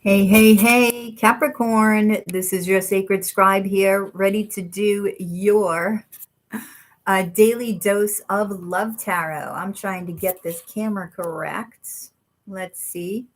Hey, hey, hey, Capricorn. This is your sacred scribe here, ready to do your daily dose of love tarot. I'm trying to get this camera correct. Let's see.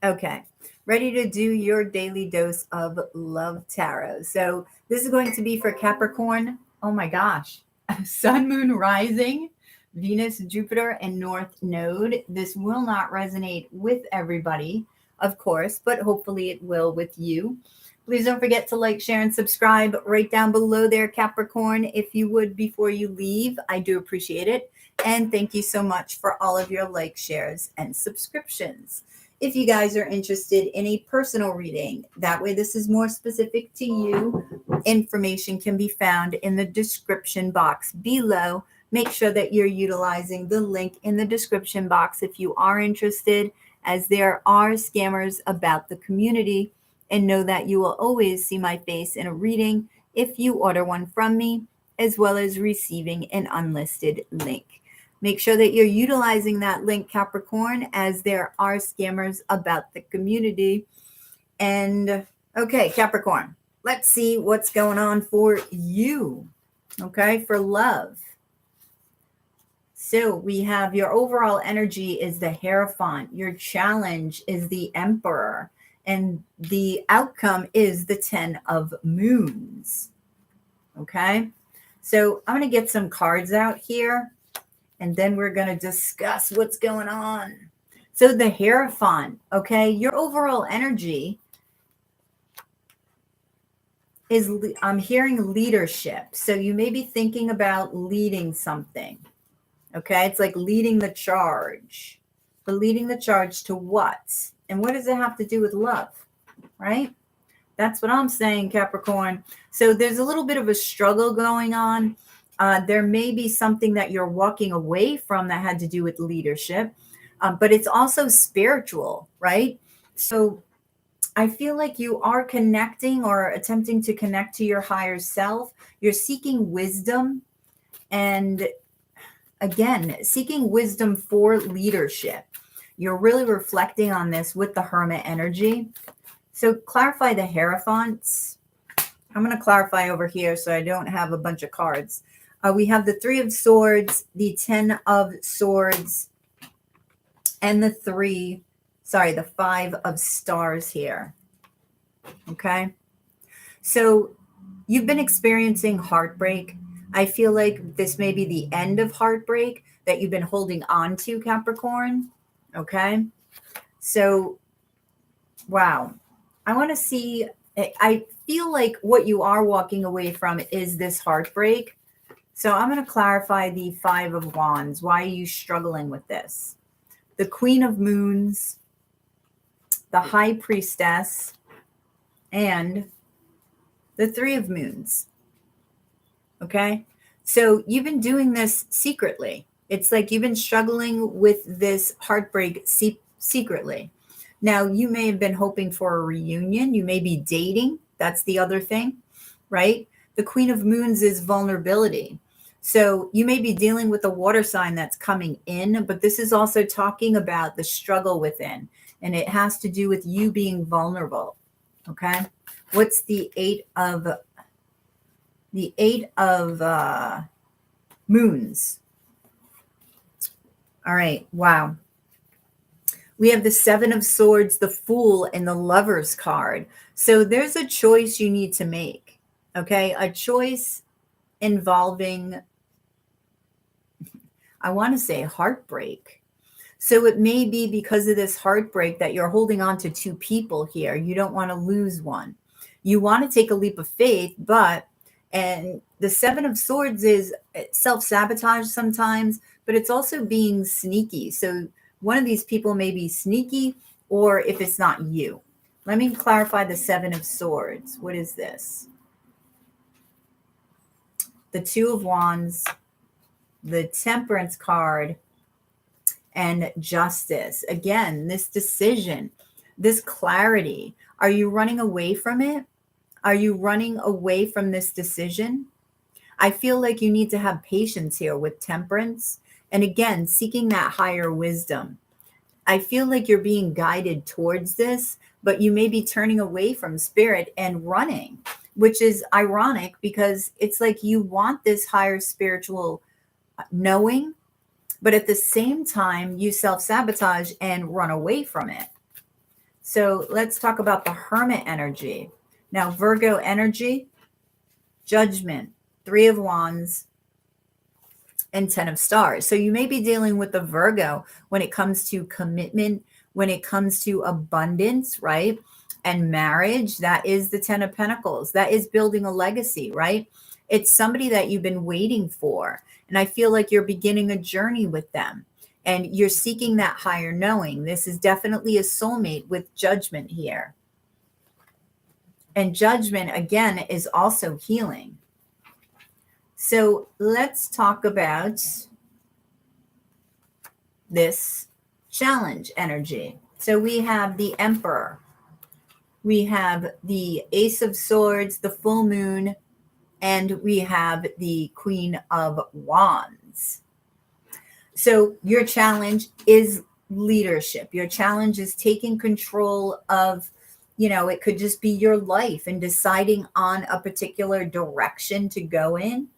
Okay, ready to do your daily dose of love tarot. So, this is going to be for Capricorn. Oh my gosh, Sun, Moon, Rising, Venus, Jupiter, and North Node. This will not resonate with everybody, of course, but hopefully it will with you. Please don't forget to like, share, and subscribe right down below there, Capricorn, if you would before you leave. I do appreciate it. And thank you so much for all of your likes, shares, and subscriptions. If you guys are interested in a personal reading, that way this is more specific to you, information can be found in the description box below. Make sure that you're utilizing the link in the description box if you are interested, as there are scammers about the community. And know that you will always see my face in a reading if you order one from me, as well as receiving an unlisted link. Make sure that you're utilizing that link, Capricorn, as there are scammers about the community. And okay, Capricorn, let's see what's going on for you, okay, for love. So we have your overall energy is the Hierophant. Your challenge is the Emperor. And the outcome is the 10 of Moons. Okay. So I'm going to get some cards out here, and then we're going to discuss what's going on. So the Hierophant, okay, your overall energy is, I'm hearing leadership. So you may be thinking about leading something. Okay, it's like leading the charge. But leading the charge to what? And what does it have to do with love, right? That's what I'm saying, Capricorn. So there's a little bit of a struggle going on. There may be something that you're walking away from that had to do with leadership, but it's also spiritual, right? So I feel like you are connecting or attempting to connect to your higher self. You're seeking wisdom, and again, seeking wisdom for leadership. You're really reflecting on this with the Hermit energy. So clarify the Hierophants. I'm going to clarify over here so I don't have a bunch of cards. We have the 3 of Swords, the 10 of Swords, and the 5 of Stars here. Okay. So you've been experiencing heartbreak. I feel like this may be the end of heartbreak that you've been holding on to, Capricorn. Okay. So, wow. I want to see, I feel like what you are walking away from is this heartbreak. So I'm going to clarify the 5 of Wands. Why are you struggling with this? The Queen of Moons, the High Priestess, and the 3 of Moons. Okay. So you've been doing this secretly. It's like you've been struggling with this heartbreak secretly. Now, you may have been hoping for a reunion. You may be dating. That's the other thing, right? The Queen of Moons is vulnerability. So you may be dealing with a water sign that's coming in, but this is also talking about the struggle within, and it has to do with you being vulnerable. Okay. What's the 8 of Moons? All right. Wow. We have the 7 of Swords, the Fool, and the Lover's card. So there's a choice you need to make. Okay. A choice involving, I want to say, heartbreak. So it may be because of this heartbreak that you're holding on to 2 people here. You don't want to lose one. You want to take a leap of faith, and the 7 of Swords is self-sabotage sometimes, but it's also being sneaky. So one of these people may be sneaky, or if it's not you. Let me clarify the 7 of Swords. What is this? The 2 of Wands, the Temperance card, and Justice. Again, this decision, this clarity. Are you running away from it? Are you running away from this decision? I feel like you need to have patience here with Temperance. And again, seeking that higher wisdom. I feel like you're being guided towards this, but you may be turning away from spirit and running, which is ironic because it's like you want this higher spiritual knowing, but at the same time, you self-sabotage and run away from it. So let's talk about the Hermit energy. Now, Virgo energy, Judgment, Three of Wands, and 10 of Stars. So you may be dealing with the Virgo when it comes to commitment, when it comes to abundance, right? And marriage. That is the 10 of Pentacles. That is building a legacy, right? It's somebody that you've been waiting for. And I feel like you're beginning a journey with them and you're seeking that higher knowing. This is definitely a soulmate with Judgment here. And Judgment, again, is also healing. So let's talk about this challenge energy. So we have the Emperor. We have the Ace of Swords, the full moon, and we have the Queen of Wands. So your challenge is leadership. Your challenge is taking control of, it could just be your life and deciding on a particular direction to go in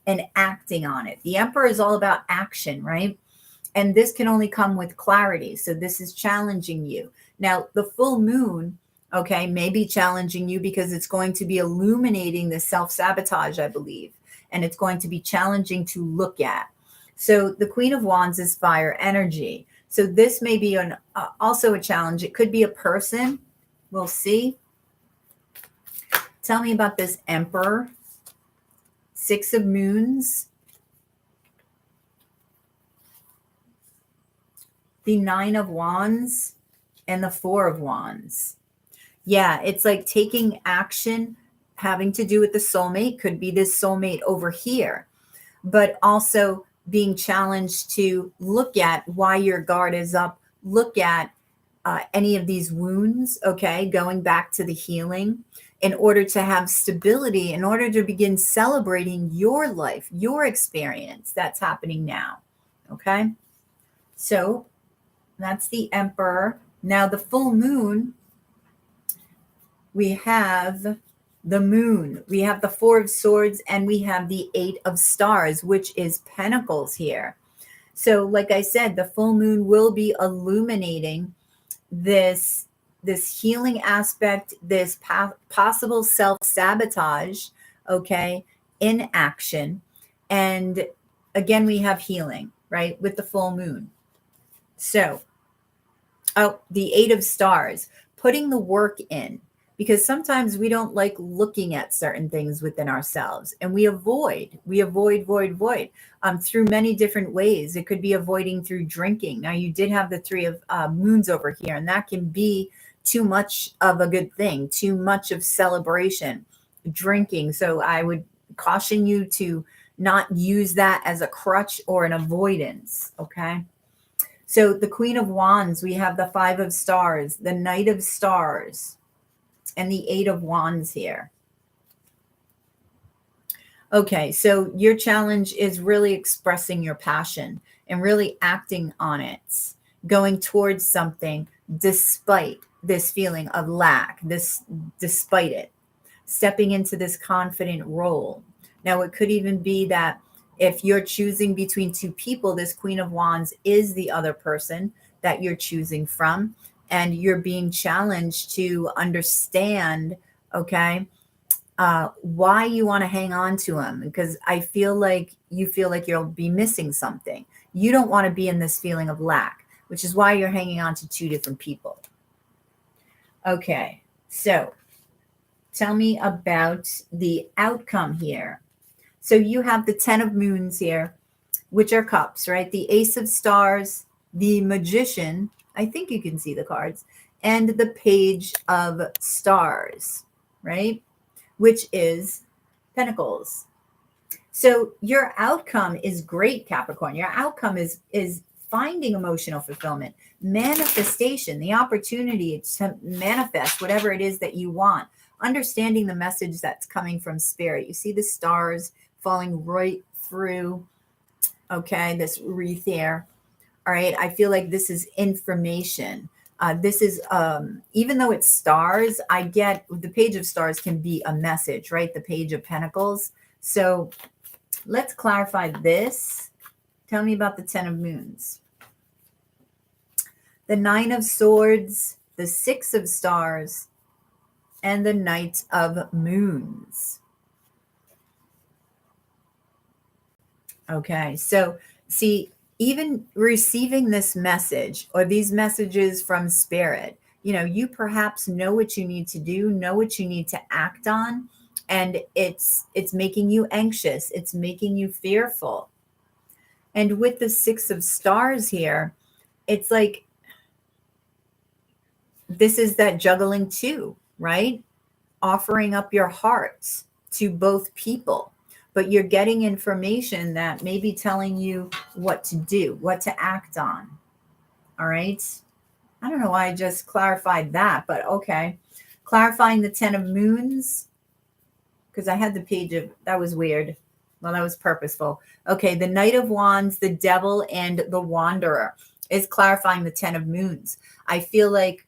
and acting on it. The Emperor is all about action, right? And this can only come with clarity. So this is challenging you. Now, the full moon, okay, may be challenging you because it's going to be illuminating the self-sabotage, I believe. And it's going to be challenging to look at. So the Queen of Wands is fire energy. So this may be also a challenge. It could be a person. We'll see. Tell me about this Emperor. Six of Moons. The Nine of Wands and the Four of Wands. Yeah, it's like taking action, having to do with the soulmate. Could be this soulmate over here, but also being challenged to look at why your guard is up, look at any of these wounds, okay, going back to the healing in order to have stability, in order to begin celebrating your life, your experience that's happening now, okay? So that's the Emperor. Now the full moon, we have the Moon, we have the Four of Swords, and we have the Eight of Stars, which is Pentacles here. So like I said, the full moon will be illuminating this healing aspect, this possible self-sabotage, okay, in action. And again, we have healing, right, with the full moon. So, the Eight of Stars, putting the work in, because sometimes we don't like looking at certain things within ourselves, and we avoid through many different ways. It could be avoiding through drinking. Now, you did have the Three of Moons over here, and that can be too much of a good thing, too much of celebration, drinking. So I would caution you to not use that as a crutch or an avoidance, okay? So the Queen of Wands, we have the Five of Stars, the Knight of Stars, and the Eight of Wands here. Okay, so your challenge is really expressing your passion and really acting on it, going towards something despite this feeling of lack, despite it, stepping into this confident role. Now, it could even be that if you're choosing between two people, this Queen of Wands is the other person that you're choosing from, and you're being challenged to understand, okay, why you want to hang on to him, because I feel like you feel like you'll be missing something. You don't want to be in this feeling of lack, which is why you're hanging on to two different people. Okay, so tell me about the outcome here. So you have the 10 of Moons here, which are cups, right? The Ace of Stars, the Magician, I think you can see the cards, and the Page of Stars, right? Which is Pentacles. So your outcome is great, Capricorn. Your outcome is finding emotional fulfillment, manifestation, the opportunity to manifest whatever it is that you want, understanding the message that's coming from spirit. You see the stars falling right through, okay, this wreath here. All right. I feel like this is information. This is, even though it's stars, I get the Page of Stars can be a message, right? The Page of Pentacles. So let's clarify this. Tell me about the Ten of Moons. The Nine of Swords, the Six of Stars, and the Knight of Moons. Okay, so see, even receiving this message or these messages from Spirit, you perhaps know what you need to do, know what you need to act on, and it's making you anxious, it's making you fearful. And with the Six of Stars here, it's like this is that juggling too, right? Offering up your hearts to both people, but you're getting information that may be telling you what to do, what to act on. All right. I don't know why I just clarified that, but okay. Clarifying the Ten of Moons, because I had the Page of, that was weird. Well, that was purposeful. Okay. The Knight of Wands, the Devil, and the Wanderer is clarifying the Ten of Moons. I feel like,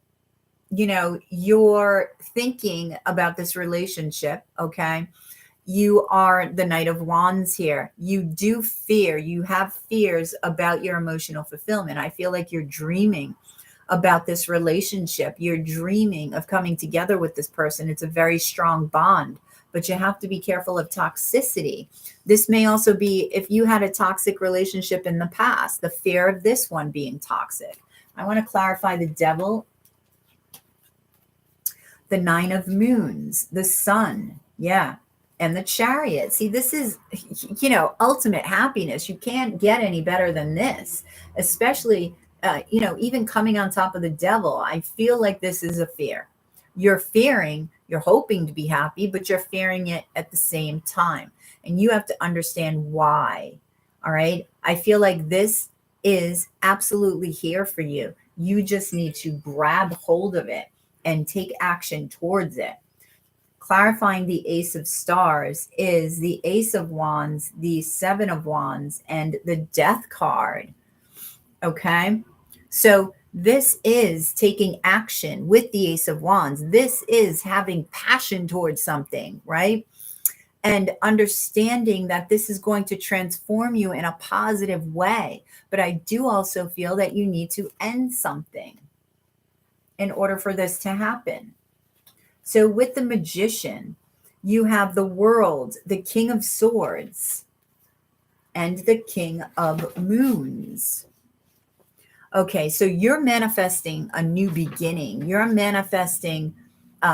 you're thinking about this relationship, okay? You are the Knight of Wands here. You do fear. You have fears about your emotional fulfillment. I feel like you're dreaming about this relationship. You're dreaming of coming together with this person. It's a very strong bond, but you have to be careful of toxicity. This may also be if you had a toxic relationship in the past, the fear of this one being toxic. I want to clarify the Devil, the Nine of Moons, the Sun, yeah, and the Chariot. See, this is, ultimate happiness. You can't get any better than this, especially, even coming on top of the Devil. I feel like this is a fear. You're fearing, you're hoping to be happy, but you're fearing it at the same time. And you have to understand why. All right. I feel like this is absolutely here for you. You just need to grab hold of it and take action towards it. Clarifying the Ace of Stars is the Ace of Wands, the Seven of Wands, and the Death card. Okay. So this is taking action with the Ace of Wands. This is having passion towards something, right? And understanding that this is going to transform you in a positive way. But I do also feel that you need to end something in order for this to happen. So with the Magician, you have the World, the King of Swords, and the King of Moons. Okay, so you're manifesting a new beginning. You're manifesting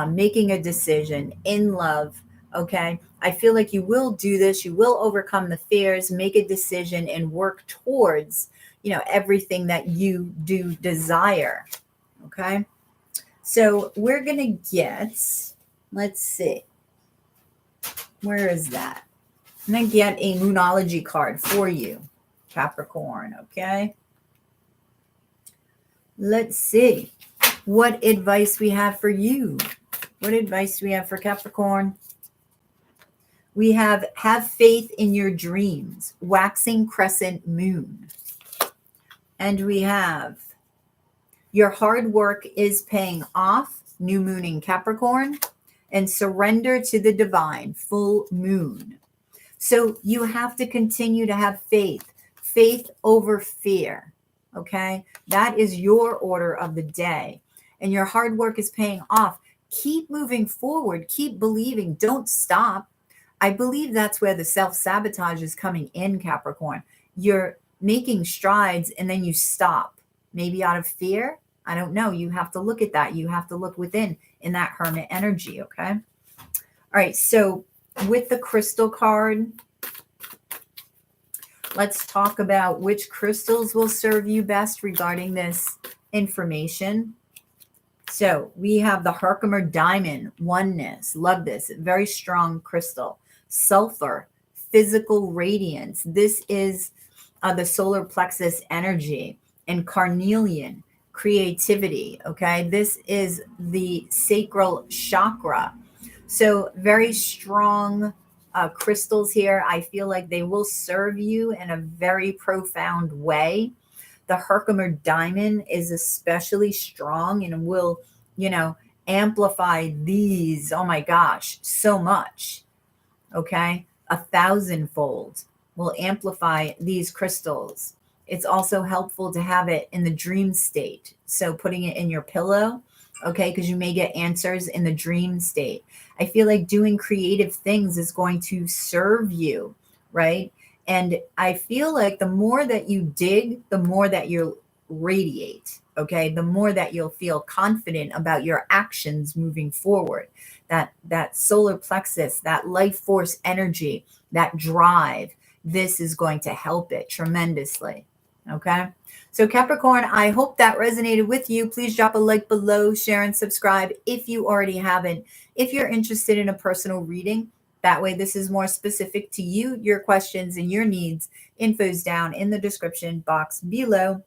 making a decision in love. Okay, I feel like you will do this. You will overcome the fears, make a decision, and work towards, everything that you do desire. Okay, so we're going to get, let's see, where is that? I'm going to get a Moonology card for you, Capricorn, okay? Let's see what advice we have for you. What advice do we have for Capricorn? We have faith in your dreams, waxing crescent moon. And we have your hard work is paying off, new moon in Capricorn, and surrender to the divine, full moon. So you have to continue to have faith over fear. Okay, that is your order of the day, and your hard work is paying off. Keep moving forward, keep believing, don't stop. I believe that's where the self-sabotage is coming in, Capricorn. You're making strides and then you stop, maybe out of fear. I don't know. You have to look at that. You have to look within in that hermit energy. Okay. All right. So with the crystal card, let's talk about which crystals will serve you best regarding this information. So we have the Herkimer Diamond, oneness. Love this. Very strong crystal. Sulfur, physical radiance. This is the solar plexus energy. And carnelian, creativity. Okay. This is the sacral chakra. So very strong crystals here. I feel like they will serve you in a very profound way. The Herkimer diamond is especially strong and will, amplify these. Oh my gosh, so much. Okay. 1,000-fold will amplify these crystals. It's also helpful to have it in the dream state. So putting it in your pillow, okay, because you may get answers in the dream state. I feel like doing creative things is going to serve you, right? And I feel like the more that you dig, the more that you'll radiate, okay? The more that you'll feel confident about your actions moving forward. That solar plexus, that life force energy, that drive, this is going to help it tremendously. Okay. So Capricorn, I hope that resonated with you. Please drop a like below, share and subscribe if you already haven't. If you're interested in a personal reading, that way this is more specific to you, your questions and your needs. Info's down in the description box below.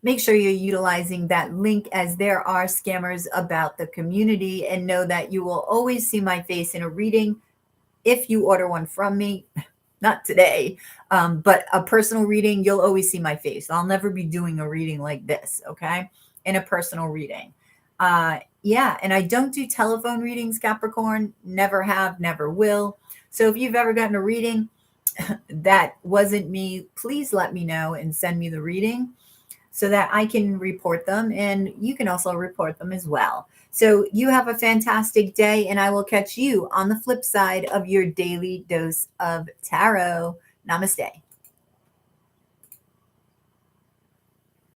Make sure you're utilizing that link, as there are scammers about the community, and know that you will always see my face in a reading if you order one from me. Not today, but a personal reading, you'll always see my face. I'll never be doing a reading like this, okay? In a personal reading. Yeah, and I don't do telephone readings, Capricorn. Never have, never will. So if you've ever gotten a reading that wasn't me, please let me know and send me the reading, so that I can report them, and you can also report them as well. So you have a fantastic day, and I will catch you on the flip side of your daily dose of tarot. Namaste.